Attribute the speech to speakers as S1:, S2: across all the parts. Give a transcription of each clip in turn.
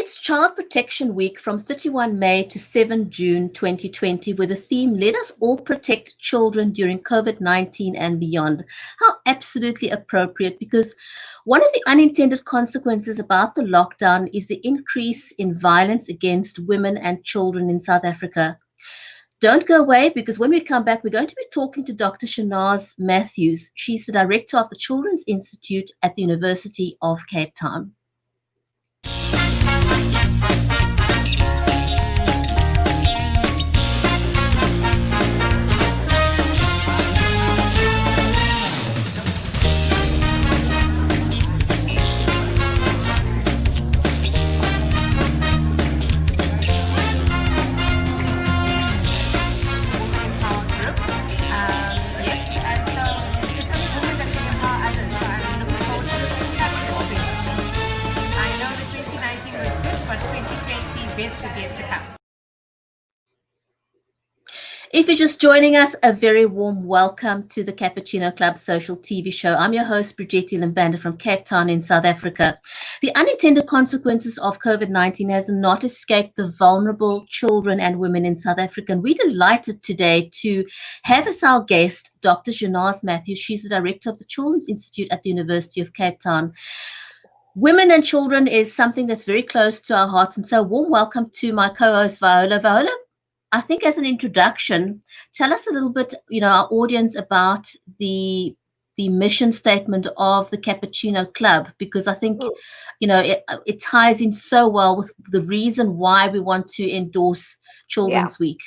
S1: It's Child Protection Week from 31 May to 7 June 2020 with the theme, Let Us All Protect Children During COVID-19 and Beyond. How absolutely appropriate, because one of the unintended consequences about the lockdown is the increase in violence against women and children in South Africa. Don't go away, because when we come back, we're going to be talking to Dr. Shanaaz Matthews. She's the director of the Children's Institute at the University of Cape Town. If you're just joining us, a very warm welcome to the Cappuccino Club social TV show. I'm your host, Bridget Lambanda from Cape Town in South Africa. The unintended consequences of COVID-19 has not escaped the vulnerable children and women in South Africa. And we're delighted today to have as our guest, Dr. Shanaaz Matthews. She's the director of the Children's Institute at the University of Cape Town. Women and children is something that's very close to our hearts. And so warm welcome to my co-host, Viola. Viola, I think as an introduction, tell us a little bit, our audience about the mission statement of the Cappuccino Club, because I think, it ties in so well with the reason why we want to endorse Children's Week.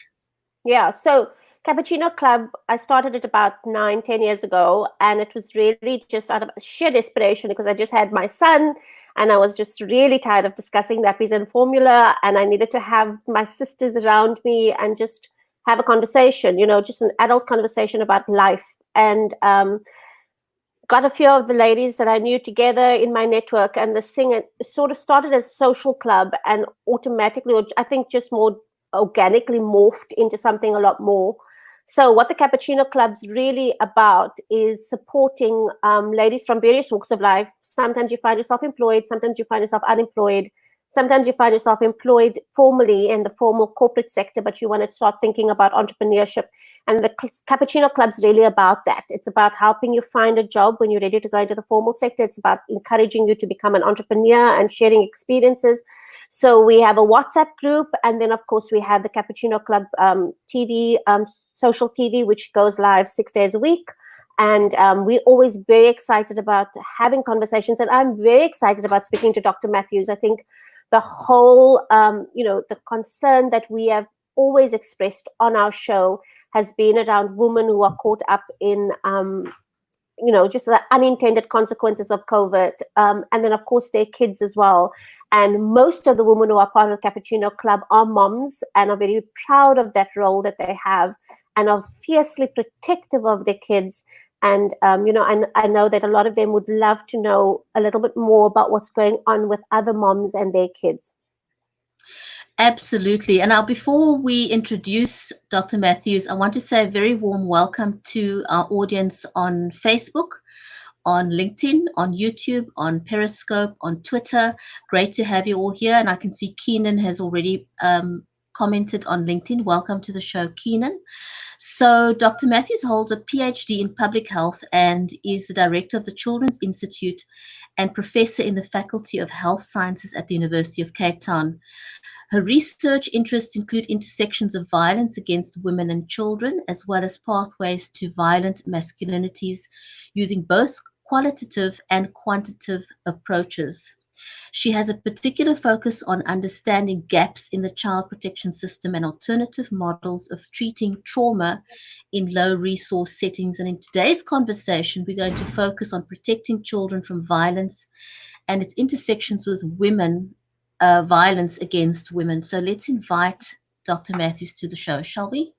S2: Yeah, so Cappuccino Club, I started it about 9-10 years ago, and it was really just out of sheer desperation because I just had my son and I was just really tired of discussing nappies and formula, and I needed to have my sisters around me and just have a conversation, just an adult conversation about life. And got a few of the ladies that I knew together in my network, and this thing, it sort of started as a social club and automatically, or I think just more organically morphed into something a lot more. So what the Cappuccino Club's really about is supporting ladies from various walks of life. Sometimes you find yourself employed, sometimes you find yourself unemployed, sometimes you find yourself employed formally in the formal corporate sector, but you want to start thinking about entrepreneurship. And the Cappuccino Club's really about that. It's about helping you find a job when you're ready to go into the formal sector. It's about encouraging you to become an entrepreneur and sharing experiences. So we have a WhatsApp group, and then of course we have the Cappuccino Club TV, social TV, which goes live 6 days a week. And we're always very excited about having conversations. And I'm very excited about speaking to Dr. Matthews. I think the whole, the concern that we have always expressed on our show has been around women who are caught up in, just the unintended consequences of COVID. And then, of course, their kids as well. And most of the women who are part of the Cappuccino Club are moms and are very proud of that role that they have and are fiercely protective of their kids. And, I know that a lot of them would love to know a little bit more about what's going on with other moms and their kids.
S1: Absolutely. And now, before we introduce Dr. Matthews, I want to say a very warm welcome to our audience on Facebook, on LinkedIn, on YouTube, on Periscope, on Twitter. Great to have you all here. And I can see Keenan has already commented on LinkedIn. Welcome to the show, Keenan. So Dr. Matthews holds a PhD in public health and is the director of the Children's Institute and professor in the Faculty of Health Sciences at the University of Cape Town. Her research interests include intersections of violence against women and children, as well as pathways to violent masculinities, using both qualitative and quantitative approaches. She has a particular focus on understanding gaps in the child protection system and alternative models of treating trauma in low-resource settings. And in today's conversation, we're going to focus on protecting children from violence and its intersections with women, violence against women. So let's invite Dr. Matthews to the show, shall we?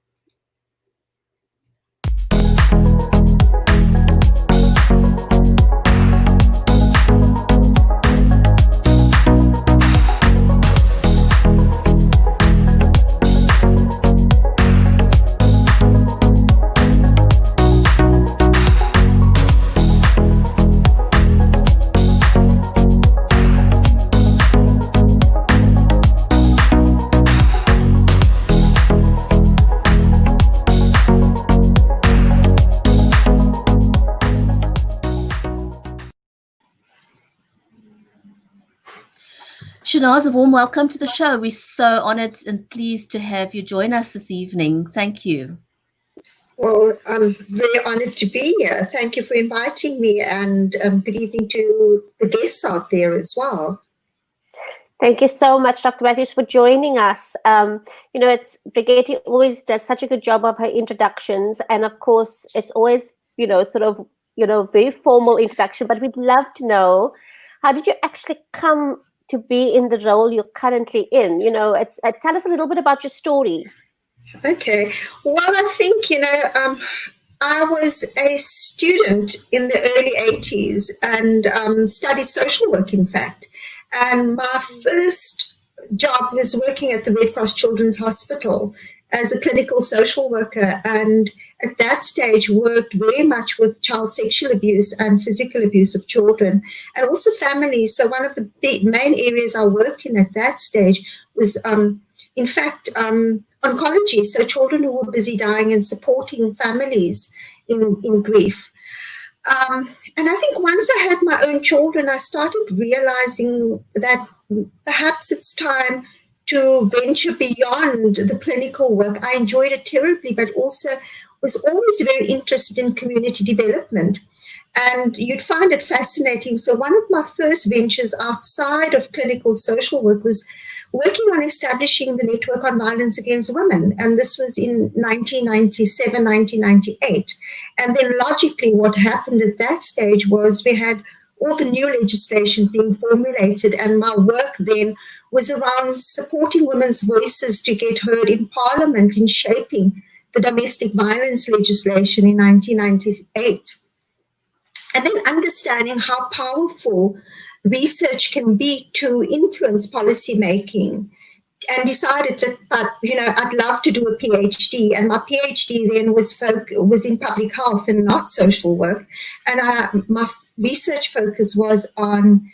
S1: Shanaaz, a warm welcome to the show. We're so honored and pleased to have you join us this evening. Thank you.
S3: Well, I'm very honored to be here. Thank you for inviting me, and good evening to the guests out there as well.
S2: Thank you so much, Dr. Matthews, for joining us. It's Brigitte always does such a good job of her introductions, and of course, it's always very formal introduction. But we'd love to know, how did you actually come to be in the role you're currently in? Tell us a little bit about your story.
S3: Okay. Well, I think, I was a student in the early 80s and studied social work, in fact. And my first job was working at the Red Cross Children's Hospital as a clinical social worker. And at that stage, worked very much with child sexual abuse and physical abuse of children, and also families. So one of the main areas I worked in at that stage was, in fact, oncology, so children who were busy dying and supporting families in grief. And I think once I had my own children, I started realizing that perhaps it's time to venture beyond the clinical work. I enjoyed it terribly, but also was always very interested in community development. And you'd find it fascinating. So one of my first ventures outside of clinical social work was working on establishing the Network on Violence Against Women. And this was in 1997, 1998. And then logically what happened at that stage was we had all the new legislation being formulated, and my work then was around supporting women's voices to get heard in Parliament in shaping the domestic violence legislation in 1998. And then understanding how powerful research can be to influence policy making, and decided that, I'd love to do a PhD. And my PhD then was in public health and not social work. And my research focus was on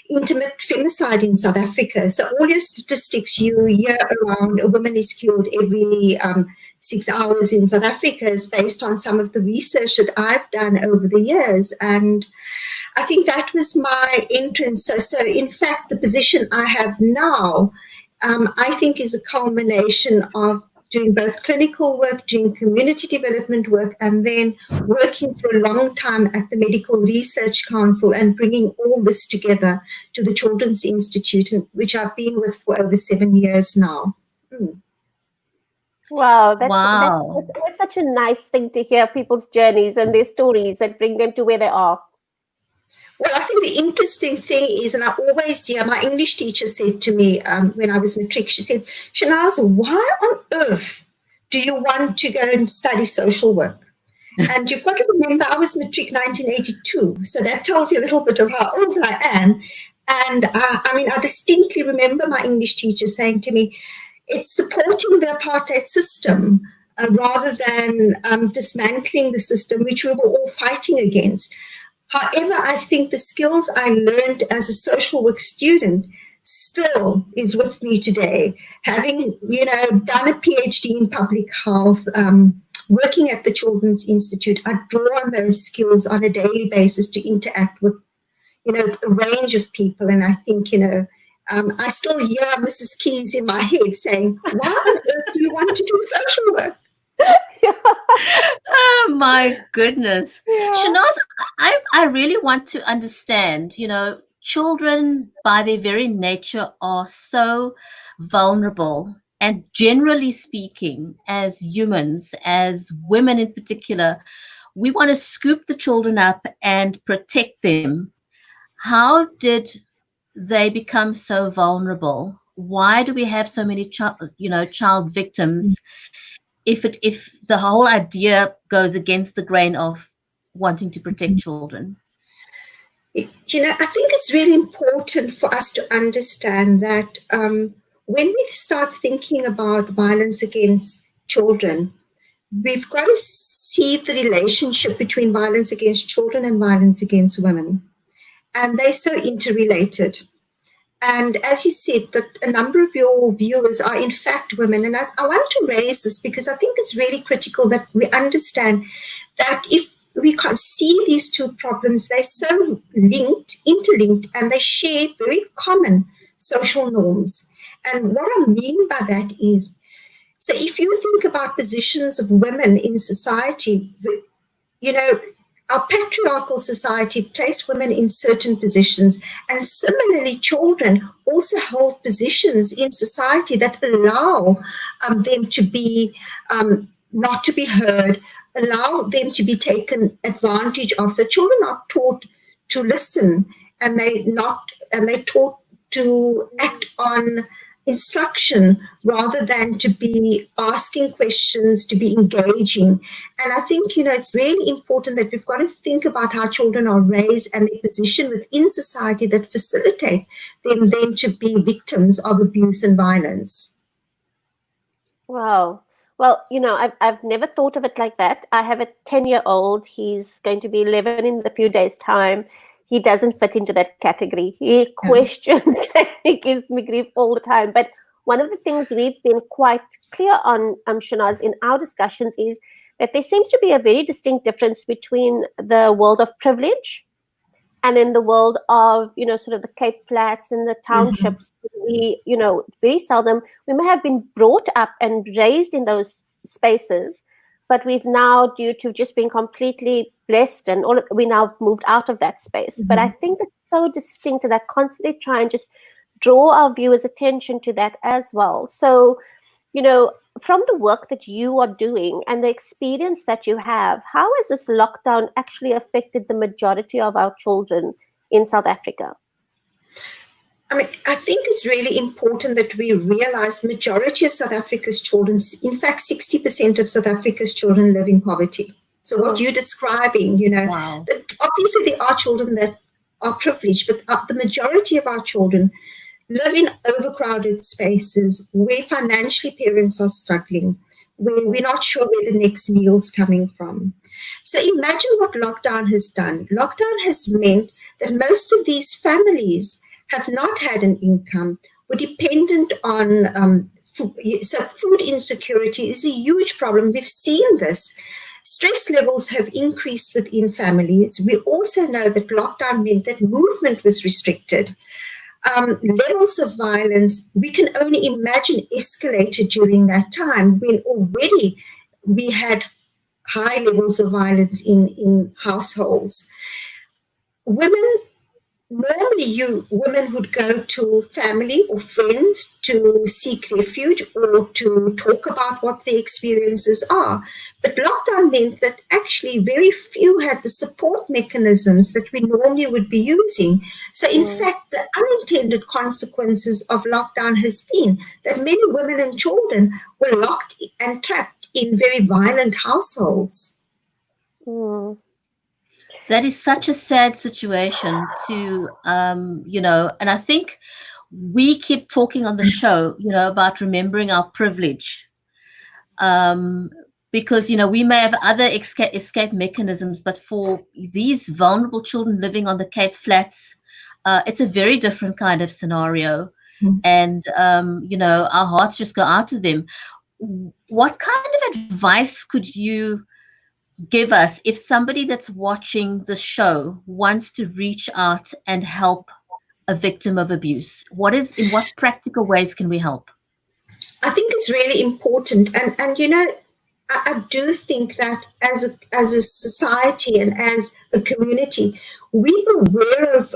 S3: intimate femicide in South Africa. So all your statistics you hear around a woman is killed every 6 hours in South Africa is based on some of the research that I've done over the years. And I think that was my entrance. So in fact, the position I have now, I think is a culmination of doing both clinical work, doing community development work, and then working for a long time at the Medical Research Council and bringing all this together to the Children's Institute, which I've been with for over 7 years now.
S2: Wow, that's such a nice thing to hear, people's journeys and their stories that bring them to where they are.
S3: Well, I think the interesting thing is, and I always hear, my English teacher said to me when I was matric, she said, Shanaaz, why on earth do you want to go and study social work? And you've got to remember, I was matric 1982, so that tells you a little bit of how old I am. And I distinctly remember my English teacher saying to me, it's supporting the apartheid system rather than dismantling the system, which we were all fighting against. However, I think the skills I learned as a social work student still is with me today. Having, done a PhD in public health, working at the Children's Institute, I draw on those skills on a daily basis to interact with, a range of people. And I think, I still hear Mrs. Keys in my head saying, why on earth do you want to do social work?
S1: Oh my goodness. Yeah. Shanaaz, I really want to understand, children by their very nature are so vulnerable, and generally speaking, as humans, as women in particular, we want to scoop the children up and protect them. How did they become so vulnerable? Why do we have so many child victims? If the whole idea goes against the grain of wanting to protect children?
S3: I think it's really important for us to understand that when we start thinking about violence against children, we've got to see the relationship between violence against children and violence against women. And they're so interrelated. And as you said, that a number of your viewers are in fact women. And I want to raise this because I think it's really critical that we understand that if we can't see these two problems, they're so interlinked, and they share very common social norms. And what I mean by that is, so if you think about positions of women in society, you know, our patriarchal society place women in certain positions, and similarly, children also hold positions in society that allow them to be not to be heard, allow them to be taken advantage of. So children are taught to listen, and they're taught to act on instruction rather than to be asking questions, to be engaging. And I think, it's really important that we've got to think about how children are raised and their position within society that facilitate them then to be victims of abuse and violence.
S2: Wow. Well, I've never thought of it like that. I have a 10-year-old. He's going to be 11 in a few days' time. He doesn't fit into that category. He questions and he gives me grief all the time. But one of the things we've been quite clear on, Shanaaz, in our discussions is that there seems to be a very distinct difference between the world of privilege and in the world of, sort of the Cape Flats and the townships. We, very seldom, we may have been brought up and raised in those spaces, but we've now, due to just being completely blessed and we now moved out of that space. But I think it's so distinct, and I constantly try and just draw our viewers' attention to that as well. So, from the work that you are doing and the experience that you have, how has this lockdown actually affected the majority of our children in South Africa?
S3: I think it's really important that we realize the majority of South Africa's children, in fact, 60% of South Africa's children live in poverty. So what you're describing,
S1: Wow.
S3: that obviously there are children that are privileged, but the majority of our children live in overcrowded spaces where financially parents are struggling, where we're not sure where the next meal's coming from. So imagine what lockdown has done. Lockdown has meant that most of these families have not had an income, were dependent on food. So food insecurity is a huge problem. We've seen this. Stress levels have increased within families. We also know that lockdown meant that movement was restricted. Levels of violence, we can only imagine, escalated during that time when already we had high levels of violence in households. Normally, women would go to family or friends to seek refuge or to talk about what their experiences are. But lockdown meant that actually very few had the support mechanisms that we normally would be using. So in fact, the unintended consequences of lockdown has been that many women and children were locked and trapped in very violent households.
S1: That is such a sad situation to, and I think we keep talking on the show, about remembering our privilege. Because, we may have other escape mechanisms, but for these vulnerable children living on the Cape Flats, it's a very different kind of scenario. And, our hearts just go out to them. What kind of advice could you give us if somebody that's watching the show wants to reach out and help a victim of abuse? In what practical ways can we help?
S3: I think it's really important. And I do think that as a society and as a community, we're aware of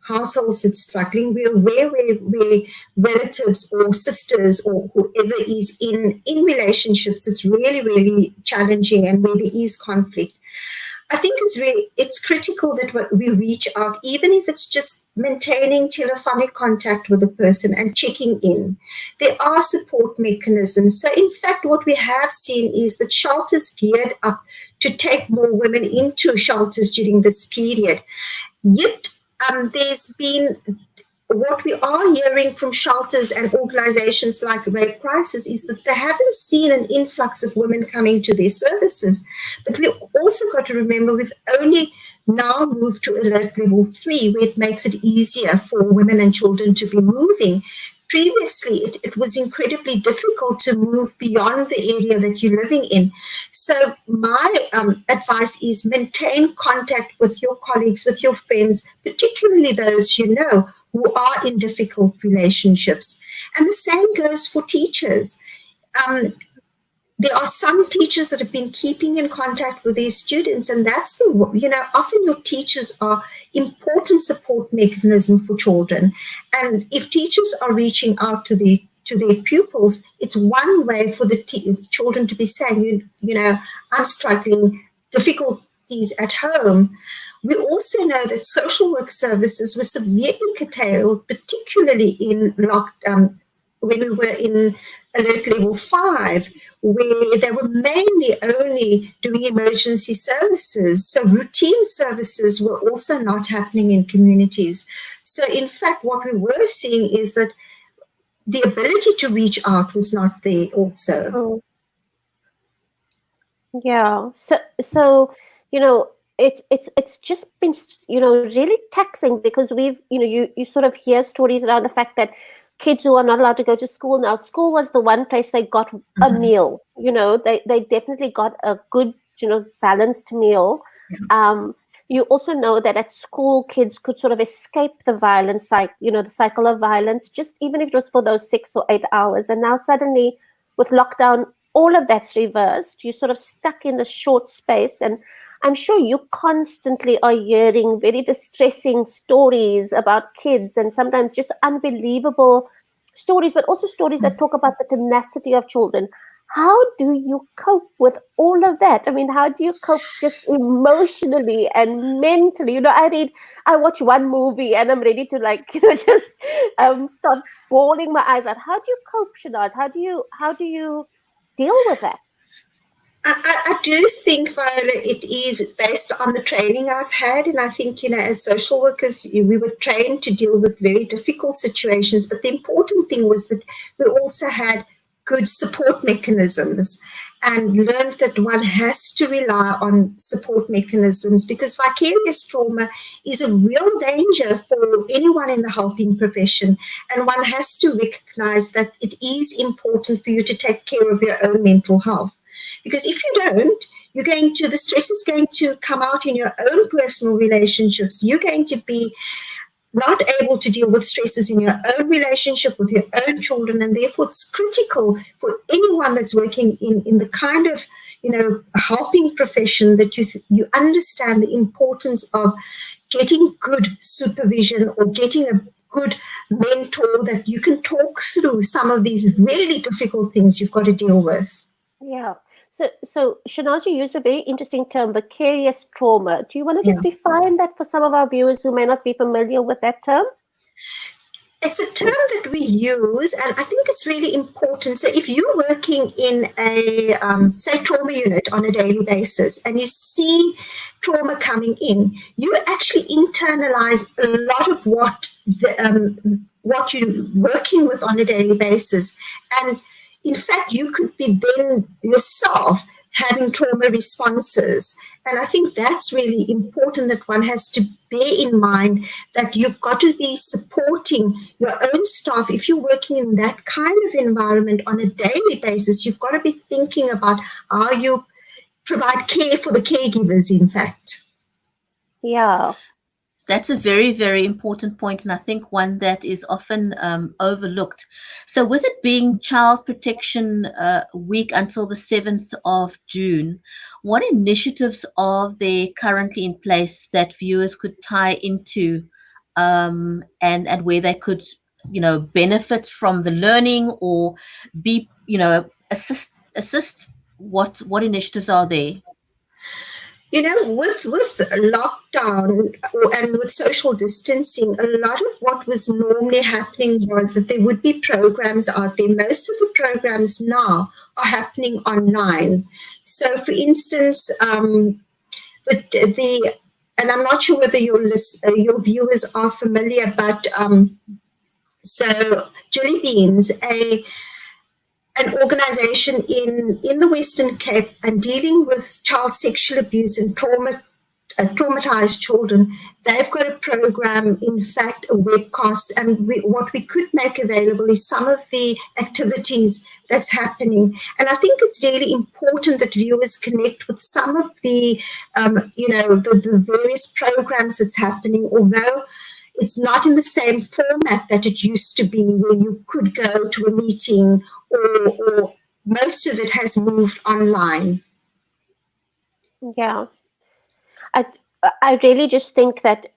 S3: households that's struggling. We're aware where relatives or sisters or whoever is in relationships that's really, really challenging and where there is conflict. I think it's critical that we reach out, even if it's just maintaining telephonic contact with the person and checking in. There are support mechanisms. So in fact, what we have seen is that shelters geared up to take more women into shelters during this period. Yet there's been, what we are hearing from shelters and organizations like Rape Crisis is that they haven't seen an influx of women coming to their services. But we also got to remember we've only now moved to alert level 3, where it makes it easier for women and children to be moving. Previously, it was incredibly difficult to move beyond the area that you're living in. So my advice is maintain contact with your colleagues, with your friends, particularly those you know who are in difficult relationships. And the same goes for teachers. There are some teachers that have been keeping in contact with their students, and that's often your teachers are important support mechanism for children. And if teachers are reaching out to their pupils, it's one way for the children to be saying, I'm struggling, difficulties at home. We also know that social work services were severely curtailed, particularly in lockdown, when we were in alert level 5, where they were mainly only doing emergency services. So routine services were also not happening in communities. So in fact, what we were seeing is that the ability to reach out was not there also.
S2: Oh. Yeah. So it's just been really taxing, because we've you sort of hear stories around the fact that kids who are not allowed to go to school now, school was the one place they got a meal. They definitely got a good balanced meal. You also know that at school, kids could sort of escape the violence the cycle of violence, just even if it was for those 6 or 8 hours. And now suddenly, with lockdown, all of that's reversed. You're sort of stuck in a short space. And I'm sure you constantly are hearing very distressing stories about kids, and sometimes just unbelievable stories, but also stories that talk about the tenacity of children. How do you cope with all of that? I mean, how do you cope just emotionally and mentally? I watch one movie and I'm ready to just start bawling my eyes out. How do you cope, Shanaaz? How do you deal with that?
S3: I do think, Viola, it is based on the training I've had. And I think, as social workers, we were trained to deal with very difficult situations. But the important thing was that we also had good support mechanisms, and learned that one has to rely on support mechanisms, because vicarious trauma is a real danger for anyone in the helping profession. And one has to recognize that it is important for you to take care of your own mental health. Because if you don't, the stress is going to come out in your own personal relationships. You're going to be not able to deal with stresses in your own relationship with your own children. And therefore, it's critical for anyone that's working in the kind of, helping profession, that you understand the importance of getting good supervision, or getting a good mentor that you can talk through some of these really difficult things you've got to deal with.
S2: Yeah. So Shanaaz, you used a very interesting term, vicarious trauma. Do you want to just define that for some of our viewers who may not be familiar with that term?
S3: It's a term that we use, and I think it's really important. So if you're working in a, say, trauma unit on a daily basis, and you see trauma coming in, you actually internalize a lot of what you're working with on a daily basis. And in fact, you could be then yourself having trauma responses. And I think that's really important, that one has to bear in mind that you've got to be supporting your own staff. If you're working in that kind of environment on a daily basis, you've got to be thinking about how you provide care for the caregivers, in fact.
S2: Yeah.
S1: That's a very, very important point, and I think one that is often overlooked. So with it being Child Protection Week until the 7th of June, what initiatives are there currently in place that viewers could tie into, and where they could, benefit from the learning, or be, assist? What initiatives are there?
S3: With lockdown and with social distancing, a lot of what was normally happening was that there would be programs out there. Most of the programs now are happening online. So, for instance, and I'm not sure whether your viewers are familiar, but so Jelly Beans, an organization in the Western Cape, and dealing with child sexual abuse and traumatized children, they've got a program, in fact, a webcast, and what we could make available is some of the activities that's happening. And I think it's really important that viewers connect with some of the, the various programs that's happening, although it's not in the same format that it used to be, where you could go to a meeting, or most of it has moved online.
S2: Yeah. I really just think that,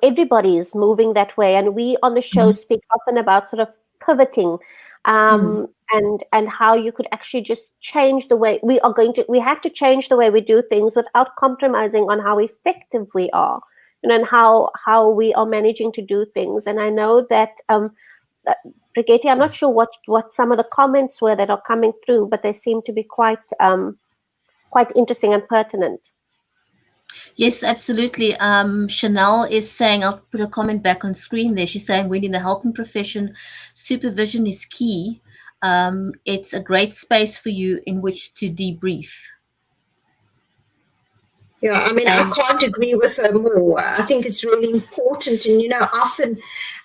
S2: everybody is moving that way, and we on the show speak often about sort of pivoting, and how you could actually just change the way we have to change the way we do things without compromising on how effective we are, and how we are managing to do things. And I know that, Brigitte, I'm not sure what some of the comments were that are coming through, but they seem to be quite interesting and pertinent.
S1: Yes, absolutely. Chanel is saying, I'll put a comment back on screen there. She's saying, when in the helping profession, supervision is key. It's a great space for you in which to debrief.
S3: Yeah, I mean, I can't agree with her more. I think it's really important. And, often,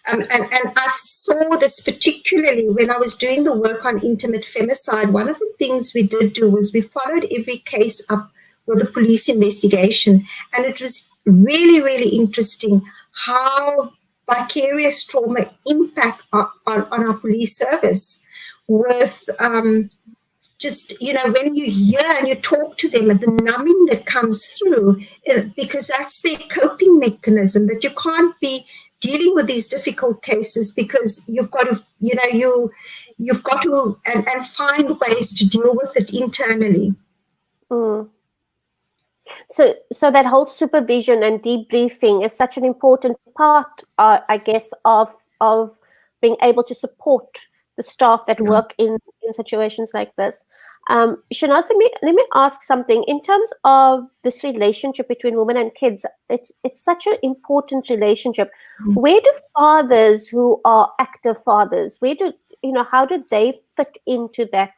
S3: and I saw this particularly when I was doing the work on intimate femicide. One of the things we did do was we followed every case up with a police investigation. And it was really, really interesting how vicarious trauma impact on our police service with... just, when you hear and you talk to them and the numbing that comes through, because that's their coping mechanism, that you can't be dealing with these difficult cases because you've got to, you've got to and find ways to deal with it internally.
S2: So that whole supervision and debriefing is such an important part, I guess, of being able to support the staff that work in situations like this. Shanaaz, let me ask something. In terms of this relationship between women and kids, it's such an important relationship. Where do fathers who are active fathers, how do they fit into that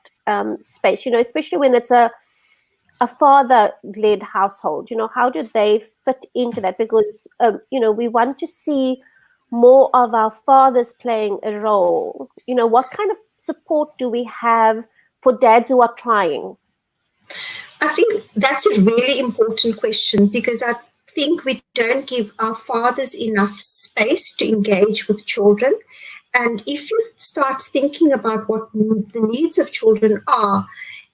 S2: space? Especially when it's a father-led household, how do they fit into that? Because we want to see more of our fathers playing a role. What kind of support do we have for dads who are trying?
S3: I think that's a really important question, because I think we don't give our fathers enough space to engage with children. And if you start thinking about what the needs of children are,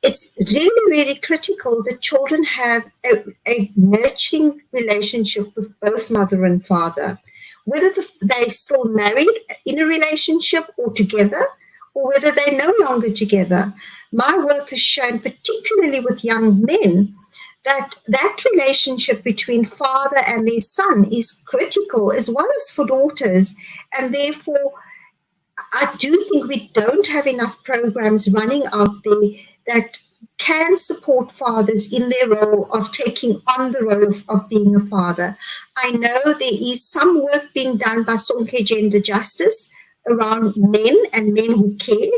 S3: it's really, really critical that children have a nurturing relationship with both mother and father, whether they're still married in a relationship or together, or whether they're no longer together. My work has shown, particularly with young men, that relationship between father and their son is critical, as well as for daughters. And therefore, I do think we don't have enough programs running out there that can support fathers in their role of taking on the role of being a father. I know there is some work being done by Sonke Gender Justice around men and men who care.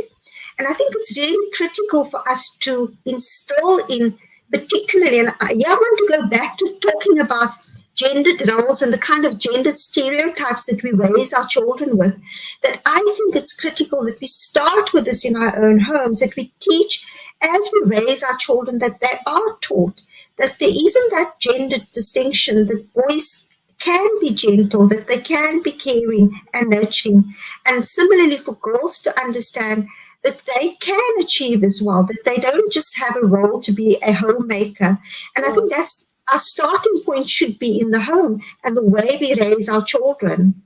S3: And I think it's really critical for us to instill in, particularly, and I want to go back to talking about gendered roles and the kind of gendered stereotypes that we raise our children with, that I think it's critical that we start with this in our own homes, that we teach as we raise our children, that they are taught that there isn't that gendered distinction, that boys can be gentle, that they can be caring and nurturing. And similarly for girls to understand that they can achieve as well, that they don't just have a role to be a homemaker. And I think that's our starting point, should be in the home and the way we raise our children.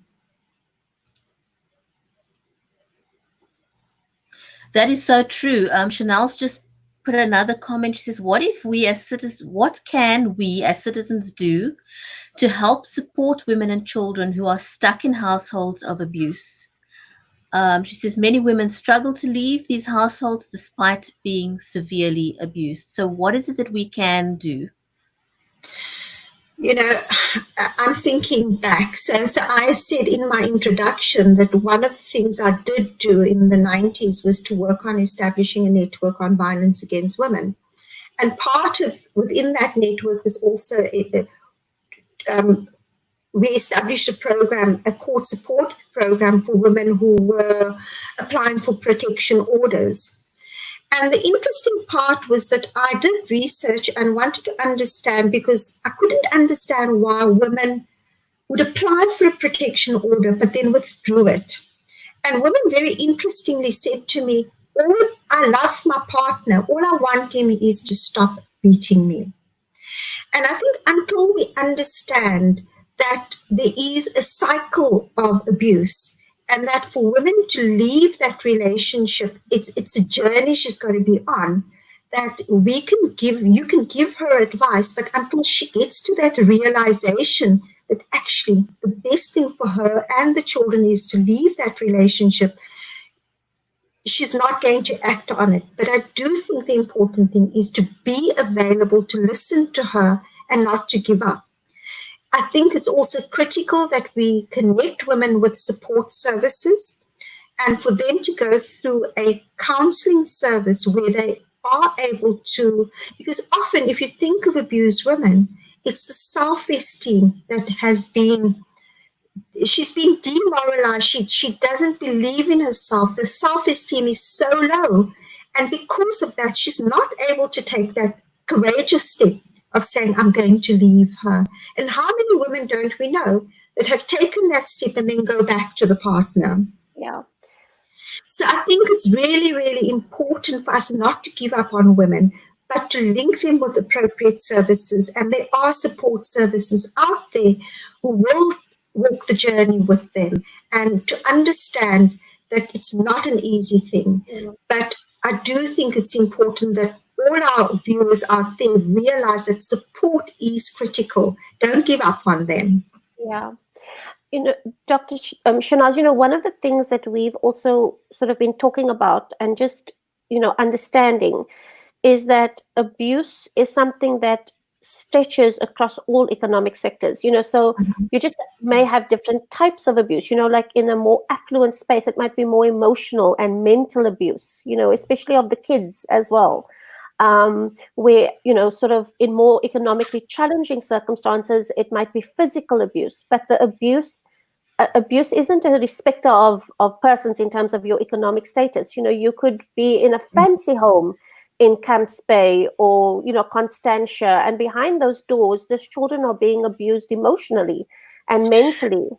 S1: That is so true. Chanel's just put another comment. She says, what can we as citizens do to help support women and children who are stuck in households of abuse? She says many women struggle to leave these households despite being severely abused. So what is it that we can do?
S3: I'm thinking back. So I said in my introduction that one of the things I did do in the 90s was to work on establishing a network on violence against women. And part of within that network was also we established a court support program for women who were applying for protection orders. And the interesting part was that I did research and wanted to understand, because I couldn't understand why women would apply for a protection order, but then withdrew it. And women very interestingly said to me, I love my partner. All I want him is to stop beating me. And I think until we understand that there is a cycle of abuse, and that for women to leave that relationship, it's a journey she's got to be on, that you can give her advice, but until she gets to that realization that actually the best thing for her and the children is to leave that relationship, she's not going to act on it. But I do think the important thing is to be available, to listen to her, and not to give up. I think it's also critical that we connect women with support services, and for them to go through a counseling service where they are able to, because often if you think of abused women, it's the self-esteem that she's been demoralized. She doesn't believe in herself. The self-esteem is so low. And because of that, she's not able to take that courageous step of saying, I'm going to leave her. And how many women don't we know that have taken that step and then go back to the partner?
S2: Yeah.
S3: So I think it's really, really important for us not to give up on women, but to link them with appropriate services. And there are support services out there who will walk the journey with them, and to understand that it's not an easy thing. But I do think it's important that all our viewers out there realize that support is critical. Don't give up on them.
S2: Yeah. Dr. Shanaaz, one of the things that we've also sort of been talking about and just, understanding is that abuse is something that stretches across all economic sectors, so you just may have different types of abuse, like in a more affluent space, it might be more emotional and mental abuse, especially of the kids as well. Where, sort of in more economically challenging circumstances, it might be physical abuse, but the abuse isn't a respecter of persons in terms of your economic status. You could be in a fancy home in Camps Bay or, Constantia, and behind those doors, these children are being abused emotionally and mentally.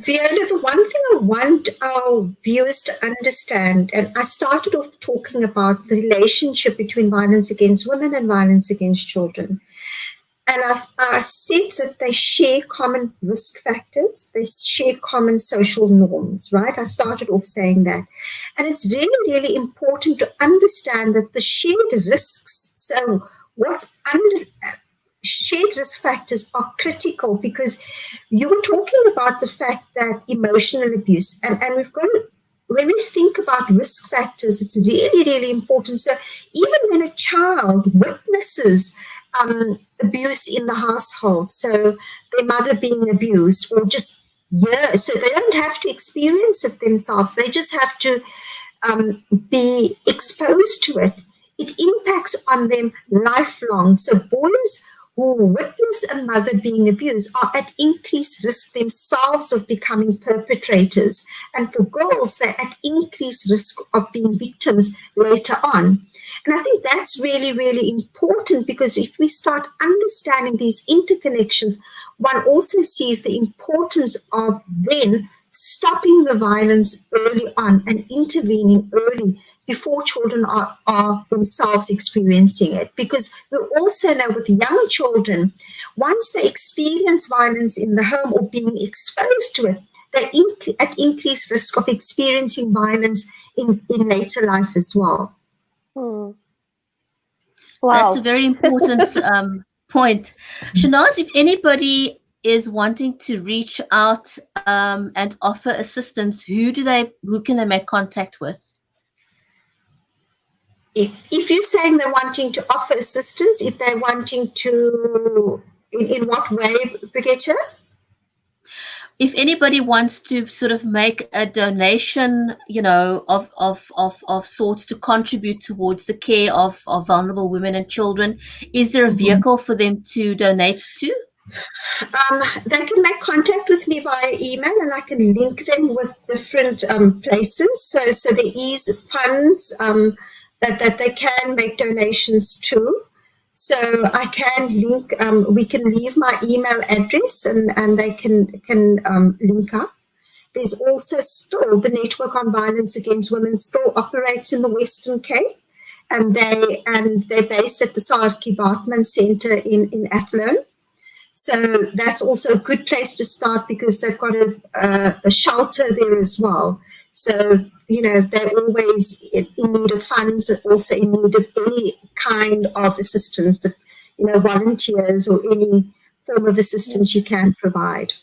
S3: Fiona, the one thing I want our viewers to understand, and I started off talking about the relationship between violence against women and violence against children. And I said that they share common risk factors, they share common social norms, right? I started off saying that. And it's really, really important to understand that the shared risks, so what's under shared risk factors are critical, because you were talking about the fact that emotional abuse, and we've got to, when we think about risk factors, it's really, really important. So even when a child witnesses abuse in the household, so their mother being abused, or just, so they don't have to experience it themselves, they just have to be exposed to it. It impacts on them lifelong. So boys who witness a mother being abused are at increased risk themselves of becoming perpetrators. And for girls, they're at increased risk of being victims later on. And I think that's really, really important, because if we start understanding these interconnections, one also sees the importance of then stopping the violence early on and intervening early before children are themselves experiencing it. Because we also know with young children, once they experience violence in the home or being exposed to it, they're at increased risk of experiencing violence in later life as well.
S2: Wow.
S1: That's a very important point. Shanaaz, if anybody is wanting to reach out and offer assistance, who can they make contact with?
S3: If you're saying they're wanting to offer assistance, if they're wanting to, in what way, Brigitte?
S1: If anybody wants to sort of make a donation, of sorts to contribute towards the care of vulnerable women and children, is there a vehicle for them to donate to?
S3: They can make contact with me via email, and I can link them with different places. So there is funds that they can make donations to. So I can link, we can leave my email address and they can link up. There's also still the Network on Violence Against Women still operates in the Western Cape, and they're based at the Saartjie Bartman Centre in Athlone. So that's also a good place to start because they've got a shelter there as well. So, they're always in need of funds, also in need of any kind of assistance that, volunteers or any form of assistance you can provide.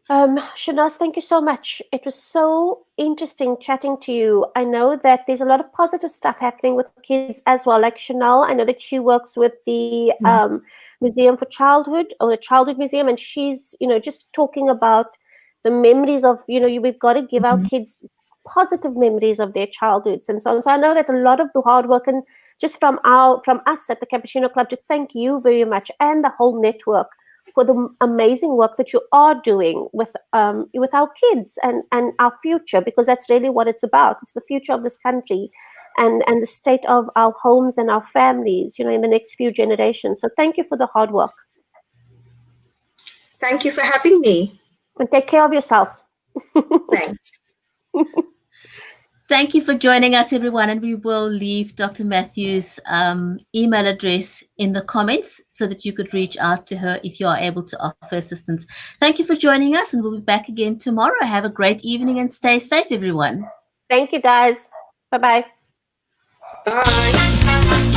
S2: Shanaaz, thank you so much. It was so interesting chatting to you. I know that there's a lot of positive stuff happening with kids as well. Like Chanel, I know that she works with the Museum for Childhood, or the Childhood Museum, and she's, just talking about the memories of, we've got to give our kids positive memories of their childhoods and so on. So I know that a lot of the hard work, and just from us at the Cappuccino Club, to thank you very much and the whole network for the amazing work that you are doing with our kids and our future, because that's really what it's about. It's the future of this country and the state of our homes and our families, in the next few generations. So thank you for the hard work.
S3: Thank you for having me.
S2: And take care of yourself.
S3: Thanks.
S1: Thank you for joining us, everyone, and we will leave Dr. Matthews' email address in the comments so that you could reach out to her if you are able to offer assistance. Thank you for joining us, and we'll be back again tomorrow. Have a great evening and stay safe, everyone.
S2: Thank you, guys. Bye-bye.
S3: Bye.